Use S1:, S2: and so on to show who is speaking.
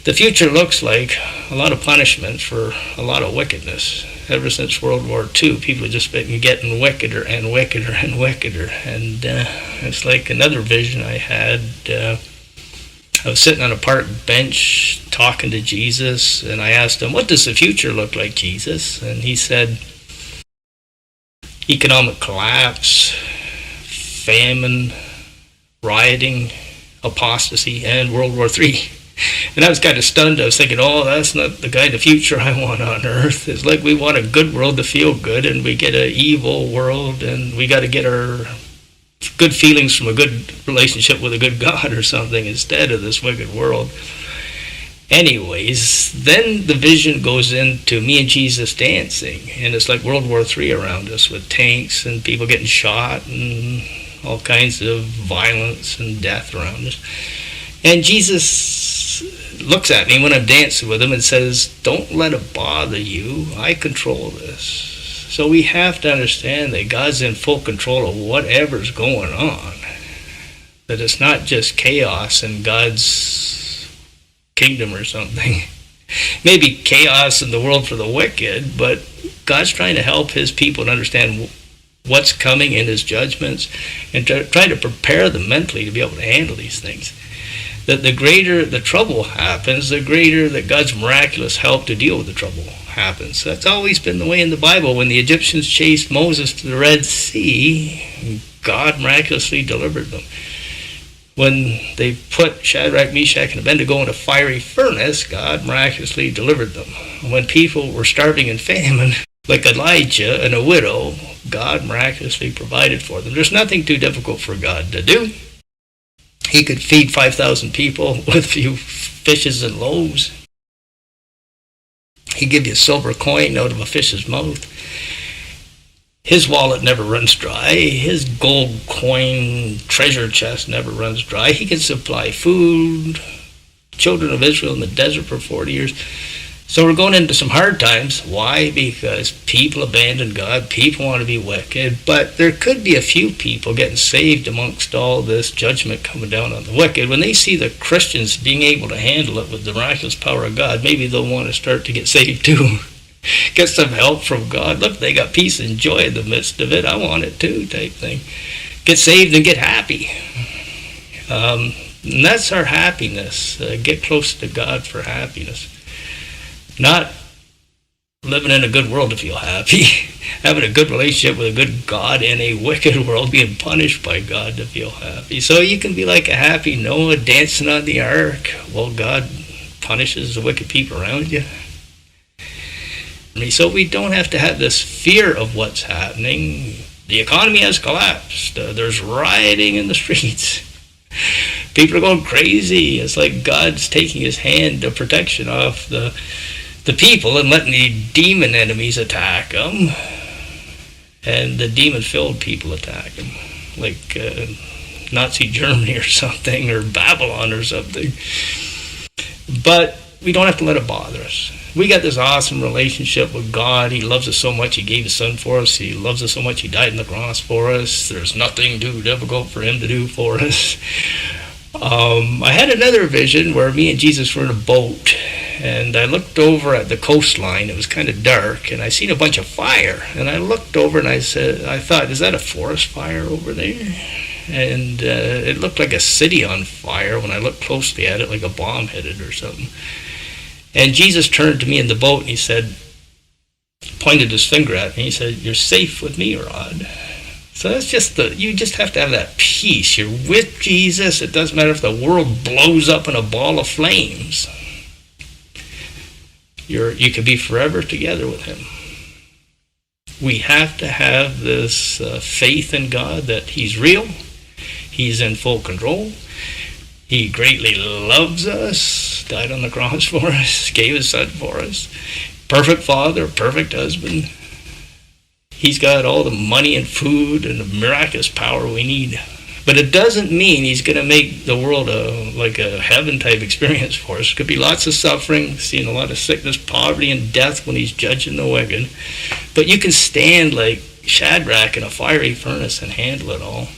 S1: The future looks like a lot of punishment for a lot of wickedness. Ever since World War II, people have just been getting wickeder and wickeder and wickeder. And it's like another vision I had. I was sitting on a park bench talking to Jesus, and I asked him, what does the future look like, Jesus? And he said, economic collapse, famine, rioting, apostasy, and World War III. And I was kind of stunned. I was thinking, oh, that's not the kind of future I want on earth. It's like we want a good world to feel good, and we get an evil world, and we got to get our good feelings from a good relationship with a good God or something instead of this wicked world. Anyways, then the vision goes into me and Jesus dancing, and it's like World War III around us with tanks and people getting shot and all kinds of violence and death around us. And Jesus looks at me when I'm dancing with him and says, don't let it bother you. I control this. So we have to understand that God's in full control of whatever's going on. That it's not just chaos in God's kingdom or something. Maybe chaos in the world for the wicked, but God's trying to help his people to understand what's coming in his judgments and to try to prepare them mentally to be able to handle these things. That the greater the trouble happens, the greater that God's miraculous help to deal with the trouble happens. That's always been the way in the Bible. When the Egyptians chased Moses to the Red Sea, God miraculously delivered them. When they put Shadrach, Meshach, and Abednego in a fiery furnace, God miraculously delivered them. When people were starving in famine, like Elijah and a widow, God miraculously provided for them. There's nothing too difficult for God to do. He could feed 5,000 people with a few fishes and loaves. He'd give you a silver coin out of a fish's mouth. His wallet never runs dry. His gold coin treasure chest never runs dry. He can supply food. Children of Israel in the desert for 40 years. So we're going into some hard times. Why? Because people abandon God. People want to be wicked. But there could be a few people getting saved amongst all this judgment coming down on the wicked. When they see the Christians being able to handle it with the miraculous power of God, maybe they'll want to start to get saved too. Get some help from God. Look, they got peace and joy in the midst of it. I want it too, type thing. Get saved and get happy. And that's our happiness. Get close to God for happiness. Not living in a good world to feel happy. Having a good relationship with a good God in a wicked world, being punished by God to feel happy. So you can be like a happy Noah dancing on the ark while God punishes the wicked people around you. So we don't have to have this fear of what's happening. The economy has collapsed. There's rioting in the streets. People are going crazy. It's like God's taking his hand of protection off the people and letting the demon enemies attack them. And the demon-filled people attack them. Like Nazi Germany or something, or Babylon or something. But we don't have to let it bother us. We got this awesome relationship with God. He loves us so much, he gave his son for us. He loves us so much, he died on the cross for us. There's nothing too difficult for him to do for us. I had another vision where me and Jesus were in a boat, and I looked over at the coastline. It was kind of dark, and I seen a bunch of fire. And I looked over and I thought, is that a forest fire over there? And it looked like a city on fire when I looked closely at it, like a bomb hit it or something. And Jesus turned to me in the boat and he said, pointed his finger at me, he said, you're safe with me, Rod. So that's just you just have to have that peace. You're with Jesus. It doesn't matter if the world blows up in a ball of flames. You can be forever together with him. We have to have this faith in God that he's real. He's in full control. He greatly loves us, died on the cross for us, gave his son for us. Perfect father, perfect husband. He's got all the money and food and the miraculous power we need. But it doesn't mean he's going to make the world like a heaven-type experience for us. Could be lots of suffering, seeing a lot of sickness, poverty, and death when he's judging the wicked. But you can stand like Shadrach in a fiery furnace and handle it all.